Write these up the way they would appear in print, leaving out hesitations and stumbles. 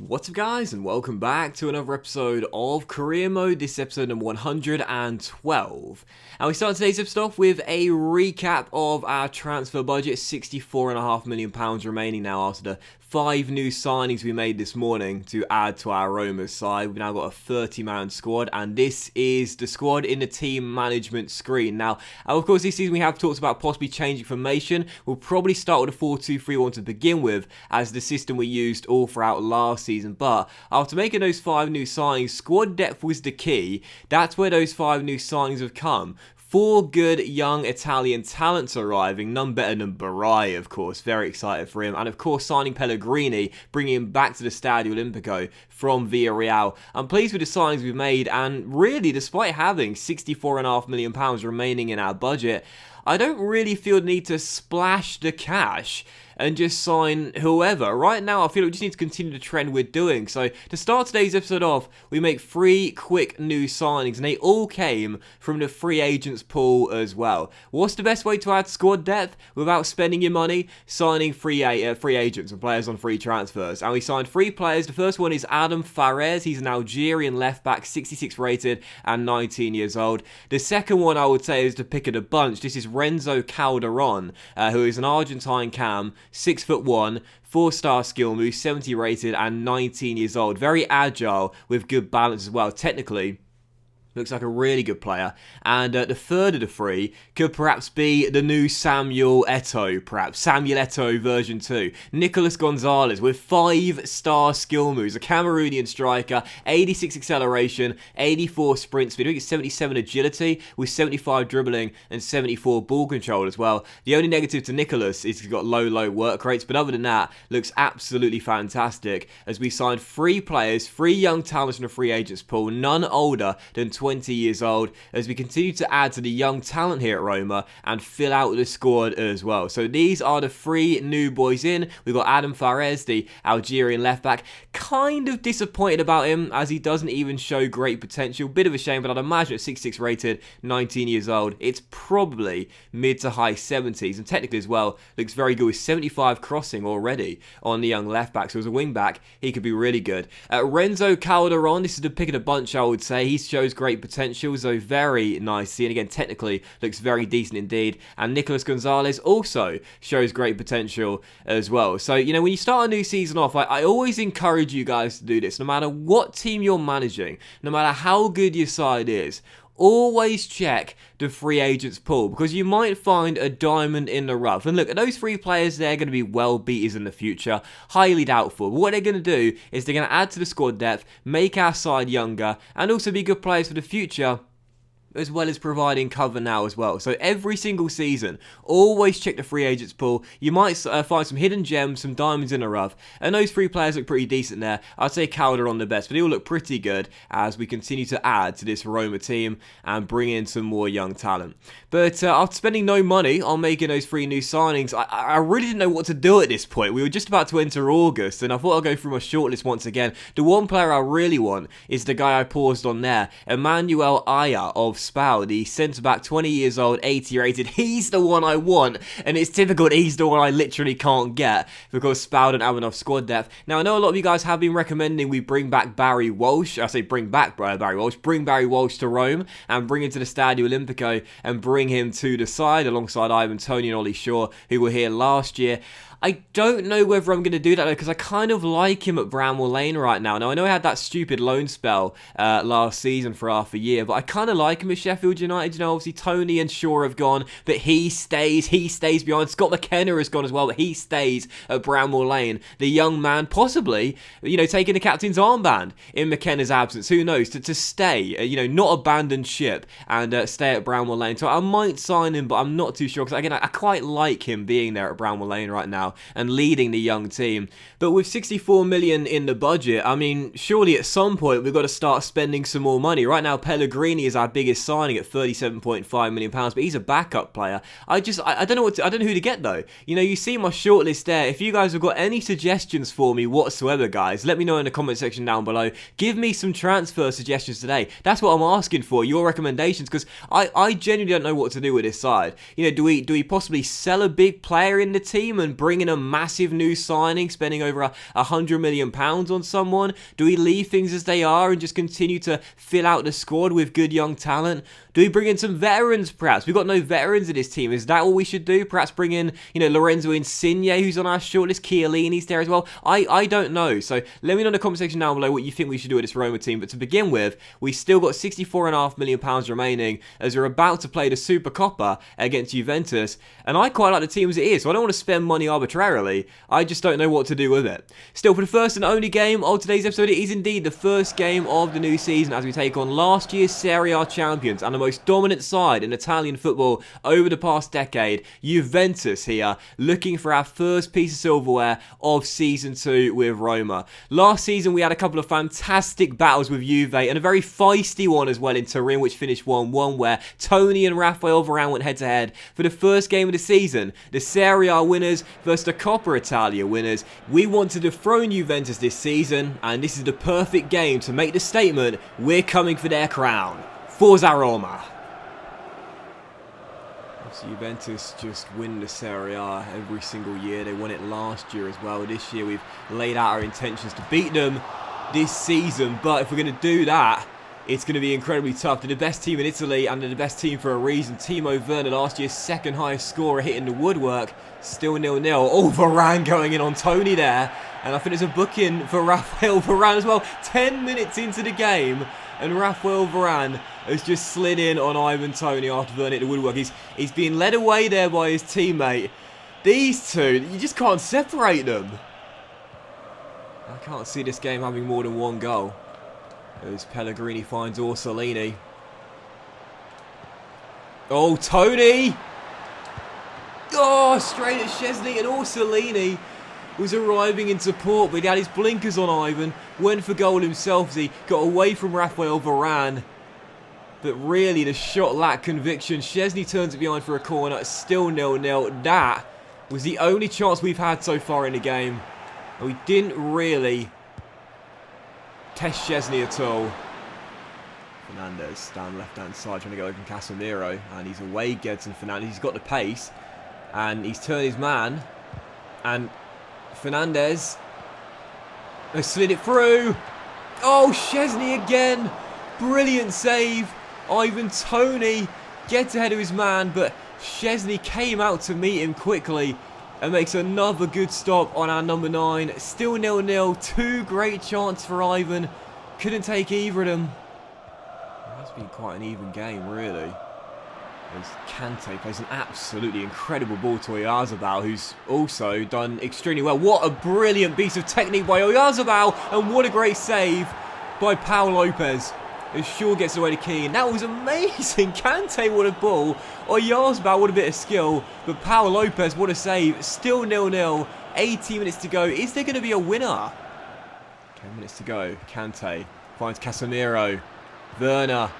What's up guys, and welcome back to another episode of Career Mode. This is episode number 112. And we start today's episode off with a recap of our transfer budget. £64.5 million remaining now after the 5 new signings we made this morning to add to our Roma side. We've now got a 30-man squad, and this is the squad in the team management screen. Now, of course, this season we have talked about possibly changing formation. We'll probably start with a 4-2-3-1 to begin with, as the system we used all throughout last season. But after making those 5 new signings, squad depth was the key. That's where those 5 new signings have come. 4 good young Italian talents arriving, none better than Barai, of course. Very excited for him. And of course, signing Pellegrini, bringing him back to the Stadio Olimpico from Villarreal. I'm pleased with the signings we've made, and really, despite having £64.5 million remaining in our budget, I don't really feel the need to splash the cash and just sign whoever. Right now, I feel like we just need to continue the trend we're doing. So, to start today's episode off, we make 3 quick new signings, and they all came from the free agents pool as well. What's the best way to add squad depth without spending your money? Signing free agents and players on free transfers. And we signed 3 players. The first one is Adam Fares. He's an Algerian left-back, 66 rated and 19 years old. The second one, I would say, is the pick of the bunch. This is Renzo Calderon, who is an Argentine cam, 6'1", 4-star skill move, 70 rated and 19 years old. Very agile with good balance as well. Technically, looks like a really good player. And the third of the 3 could perhaps be the new Samuel Eto'o, perhaps. Samuel Eto'o version 2. Nicolas Gonzalez with 5-star skill moves. A Cameroonian striker, 86 acceleration, 84 sprint speed. I think it's 77 agility with 75 dribbling and 74 ball control as well. The only negative to Nicolas is he's got low work rates. But other than that, looks absolutely fantastic. As we signed 3 players, 3 young talents from the free agents pool, none older than 20 years old, as we continue to add to the young talent here at Roma and fill out the squad as well. So these are the 3 new boys in. We've got Adam Fares, the Algerian left back. Kind of disappointed about him, as he doesn't even show great potential. Bit of a shame, but I'd imagine at 66 rated, 19 years old, it's probably mid to high 70s, and technically as well, looks very good with 75 crossing already on the young left back. So as a wing back, he could be really good. Renzo Calderon, this is the pick of the bunch, I would say. He shows great potential, so very nice. And again, technically looks very decent indeed. And Nicolas Gonzalez also shows great potential as well. So, you know, when you start a new season off, I always encourage you guys to do this. No matter what team you're managing, no matter how good your side is, always check the free agents pool, because you might find a diamond in the rough. And look, at those 3 players, they're going to be well beaters in the future. Highly doubtful. But what they're going to do is they're going to add to the squad depth, make our side younger, and also be good players for the future, as well as providing cover now as well. So every single season, always check the free agents pool. You might find some hidden gems, some diamonds in the rough, and those 3 players look pretty decent there. I'd say Calderon the best, but they all look pretty good as we continue to add to this Roma team and bring in some more young talent. But after spending no money on making those 3 new signings, I really didn't know what to do at this point. We were just about to enter August, and I thought I'd go through my shortlist once again. The one player I really want is the guy I paused on there, Emmanuel Aya of Spal, the centre-back, 20 years old, 80 rated. He's the one I want, and it's typical that he's the one I literally can't get, because Spal don't have enough squad depth. Now, I know a lot of you guys have been recommending we bring back Barry Walsh. I say bring back Barry Walsh. Bring Barry Walsh to Rome and bring him to the Stadio Olimpico and bring him to the side alongside Ivan Toney and Ollie Shaw, who were here last year. I don't know whether I'm going to do that, though, because I kind of like him at Bramwell Lane right now. Now, I know I had that stupid loan spell last season for half a year, but I kind of like him at Sheffield United. You know, obviously, Toney and Shaw have gone, but he stays behind. Scott McKenna has gone as well, but he stays at Bramwell Lane. The young man, possibly, you know, taking the captain's armband in McKenna's absence. Who knows? To stay, you know, not abandon ship and stay at Bramwell Lane. So I might sign him, but I'm not too sure, because, again, I quite like him being there at Bramwell Lane right now and leading the young team. But with 64 million in the budget, I mean, surely at some point we've got to start spending some more money. Right now, Pellegrini is our biggest signing at £37.5 million, but he's a backup player. I don't know I don't know who to get though. You know, you see my shortlist there. If you guys have got any suggestions for me whatsoever, guys, let me know in the comment section down below. Give me some transfer suggestions today. That's what I'm asking for, your recommendations, because I genuinely don't know what to do with this side. You know, do we possibly sell a big player in the team and bring bring in a massive new signing, spending over £100 million on someone? Do we leave things as they are and just continue to fill out the squad with good young talent? Do we bring in some veterans, perhaps? We've got no veterans in this team. Is that what we should do? Perhaps bring in, Lorenzo Insigne, who's on our shortlist. Chiellini's there as well. I don't know. So let me know in the comment section down below what you think we should do with this Roma team. But to begin with, we still got £64.5 million remaining as we're about to play the Supercoppa against Juventus. And I quite like the team as it is, so I don't want to spend money arbitrarily. I just don't know what to do with it. Still, for the first and only game of today's episode, it is indeed the first game of the new season as we take on last year's Serie A champions and the most dominant side in Italian football over the past decade, Juventus here, looking for our first piece of silverware of Season 2 with Roma. Last season we had a couple of fantastic battles with Juve and a very feisty one as well in Turin, which finished 1-1, where Tony and Raphael Varane went head to head for the first game of the season. The Serie A winners versus the Coppa Italia winners. We want to dethrone Juventus this season, and this is the perfect game to make the statement, we're coming for their crown. Forza Roma. Juventus just win the Serie A every single year. They won it last year as well. This year we've laid out our intentions to beat them this season, but if we're going to do that, it's going to be incredibly tough. They're the best team in Italy, and they're the best team for a reason. Timo Werner, last year's second highest scorer, hitting the woodwork. Still 0-0. Oh, Varane going in on Tony there. And I think there's a booking for Raphael Varane as well. 10 minutes into the game, and Raphael Varane has just slid in on Ivan Tony after Werner hit the woodwork. He's being led away there by his teammate. These two, you just can't separate them. I can't see this game having more than one goal. As Pellegrini finds Orsolini. Oh, Tony! Oh, straight at Szczesny, and Orsolini was arriving in support, but he had his blinkers on Ivan, went for goal himself as he got away from Raphael Varane. But really, the shot lacked conviction. Szczesny turns it behind for a corner. It's still 0-0. That was the only chance we've had so far in the game. And we didn't really test Szczesny at all. Fernandez down left-hand side trying to go open Casemiro. And he's away, Gedson Fernandez. He's got the pace. And he's turned his man. And Fernandez has slid it through. Oh, Szczesny again. Brilliant save. Ivan Tony gets ahead of his man, but Szczesny came out to meet him quickly and makes another good stop on our number 9. Still 0-0. Two great chances for Ivan. Couldn't take either of them. It's been quite an even game, really. As Kante plays an absolutely incredible ball to Oyarzabal, who's also done extremely well. What a brilliant piece of technique by Oyarzabal, and what a great save by Pau Lopez. As Shaw gets away to Keane. That was amazing. Kante, what a ball. Oyarzabal, what a bit of skill. But Pau Lopez, what a save. Still 0-0. 80 minutes to go. Is there going to be a winner? 10 minutes to go. Kante finds Casemiro. Werner.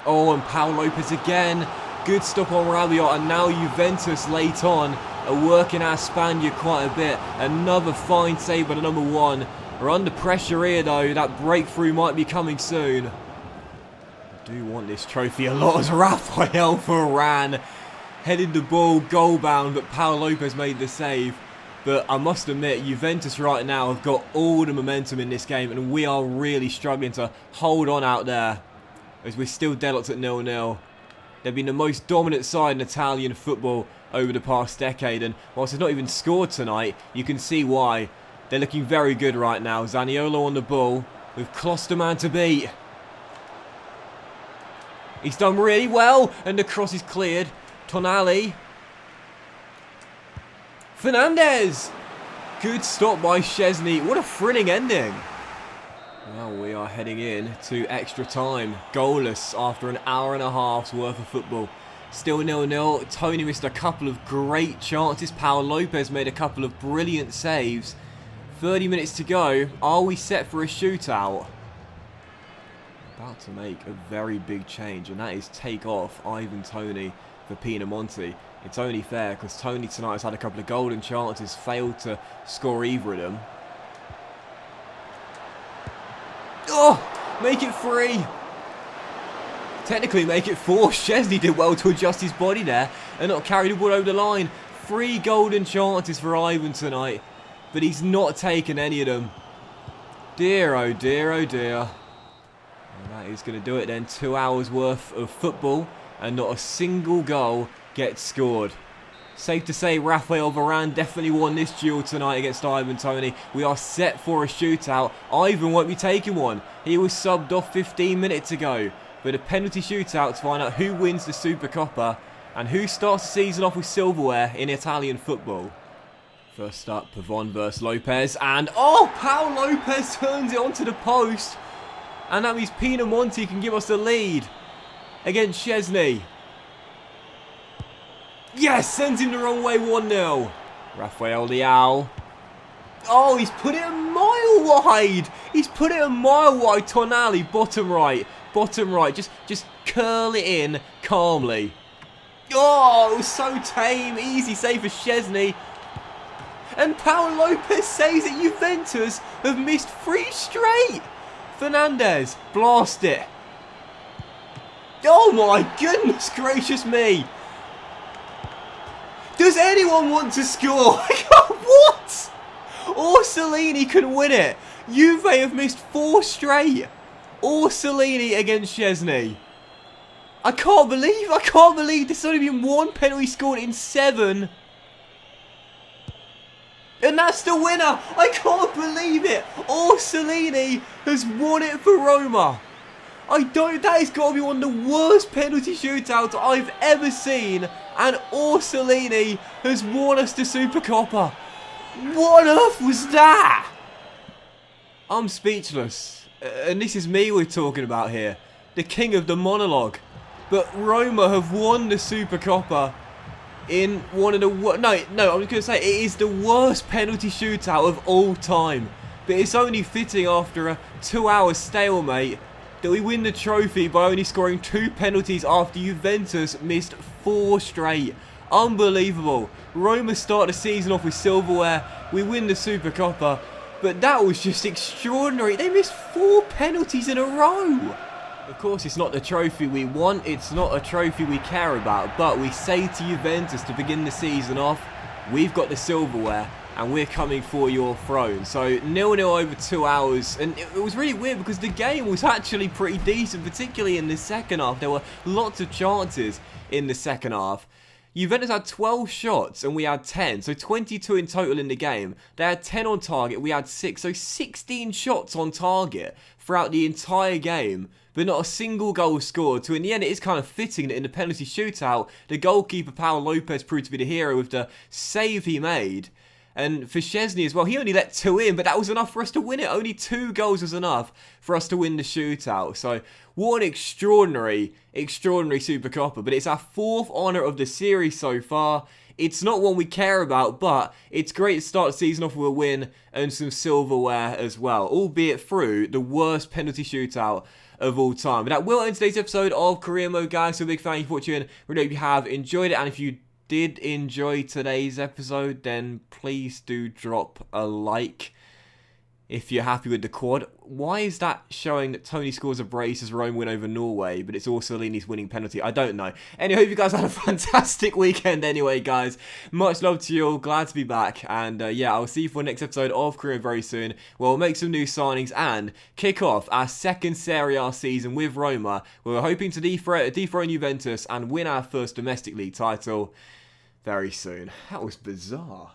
Oh, and Pau Lopez again. Good stop on Rabiot. And now Juventus late on are working our Spaniard quite a bit. Another fine save by the number 1. We're under pressure here though. That breakthrough might be coming soon. I do want this trophy a lot as Raphael Varane headed the ball goal bound, but Pau Lopez made the save. But I must admit, Juventus right now have got all the momentum in this game, and we are really struggling to hold on out there as we're still deadlocked at 0-0. They've been the most dominant side in Italian football over the past decade, and whilst they've not even scored tonight, you can see why. They're looking very good right now. Zaniolo on the ball with Klosterman to beat. He's done really well, and the cross is cleared. Tonali. Fernandez. Good stop by Szczesny. What a thrilling ending. Well, we are heading in to extra time. Goalless after an hour and a half's worth of football. Still 0-0. Tony missed a couple of great chances. Pau Lopez made a couple of brilliant saves. 30 minutes to go. Are we set for a shootout? About to make a very big change, and that is take off Ivan Tony for Pinamonti. It's only fair because Tony tonight has had a couple of golden chances, failed to score either of them. Oh, make it 3. Technically make it 4. Szczesny did well to adjust his body there and not carry the ball over the line. 3 golden chances for Ivan tonight, but he's not taken any of them. Dear, oh dear, oh dear. And that is going to do it then. 2 hours worth of football and not a single goal gets scored. Safe to say Rafael Varane definitely won this duel tonight against Ivan Toney. We are set for a shootout. Ivan won't be taking one. He was subbed off 15 minutes ago. But a penalty shootout to find out who wins the Supercoppa and who starts the season off with silverware in Italian football. First up, Pavon versus Lopez. And oh, Paul Lopez turns it onto the post. And that means Pinamonti can give us the lead against Szczesny. Yes, sends him the wrong way, 1-0. Rafael Leao. Oh, he's put it a mile wide. He's put it a mile wide. Tonali, bottom right. Bottom right. Just curl it in calmly. Oh, it was so tame. Easy save for Szczesny. And Paul Lopez saves it. Juventus have missed 3 straight. Fernandez, blast it. Oh my goodness gracious me. Does anyone want to score? What? Orsolini can win it. Juve have missed 4 straight. Orsolini against Szczesny. I can't believe there's only been 1 penalty scored in 7. And that's the winner. I can't believe it. Orsolini has won it for Roma. That has got to be one of the worst penalty shootouts I've ever seen. And Orsolini has won us the Supercoppa. What on earth was that? I'm speechless. And this is me we're talking about here. The king of the monologue. But Roma have won the Supercoppa in one of the... No, I'm just going to say it is the worst penalty shootout of all time. But it's only fitting after a 2-hour stalemate that we win the trophy by only scoring 2 penalties after Juventus missed 4 straight. Unbelievable. Roma start the season off with silverware. We win the Supercoppa. But that was just extraordinary. They missed 4 penalties in a row. Of course, it's not the trophy we want. It's not a trophy we care about. But we say to Juventus to begin the season off, we've got the silverware and we're coming for your throne. So 0-0 over 2 hours. And it was really weird because the game was actually pretty decent, particularly in the second half. There were lots of chances in the second half. Juventus had 12 shots and we had 10, so 22 in total in the game. They had 10 on target, we had 6, so 16 shots on target throughout the entire game, but not a single goal was scored. So in the end, it is kind of fitting that in the penalty shootout, the goalkeeper Paul Lopez proved to be the hero with the save he made. And for Szczesny as well, he only let 2 in, but that was enough for us to win it. Only 2 goals was enough for us to win the shootout. So what an extraordinary Supercoppa. But it's our 4th honour of the series so far. It's not one we care about, but it's great to start the season off with a win and some silverware as well, albeit through the worst penalty shootout of all time. But that will end today's episode of Career Mode, guys. So a big thank you for watching. Really hope you have enjoyed it, and if you did enjoy today's episode, then please do drop a like if you're happy with the quad. Why is that showing that Toney scores a brace as Rome win over Norway, but it's Orsolini's winning penalty? I don't know. Anyway, hope you guys had a fantastic weekend anyway, guys. Much love to you all. Glad to be back. And yeah, I'll see you for the next episode of Career very soon, where we'll make some new signings and kick off our 2nd Serie A season with Roma, where we're hoping to dethrone Juventus and win our first domestic league title very soon. That was bizarre.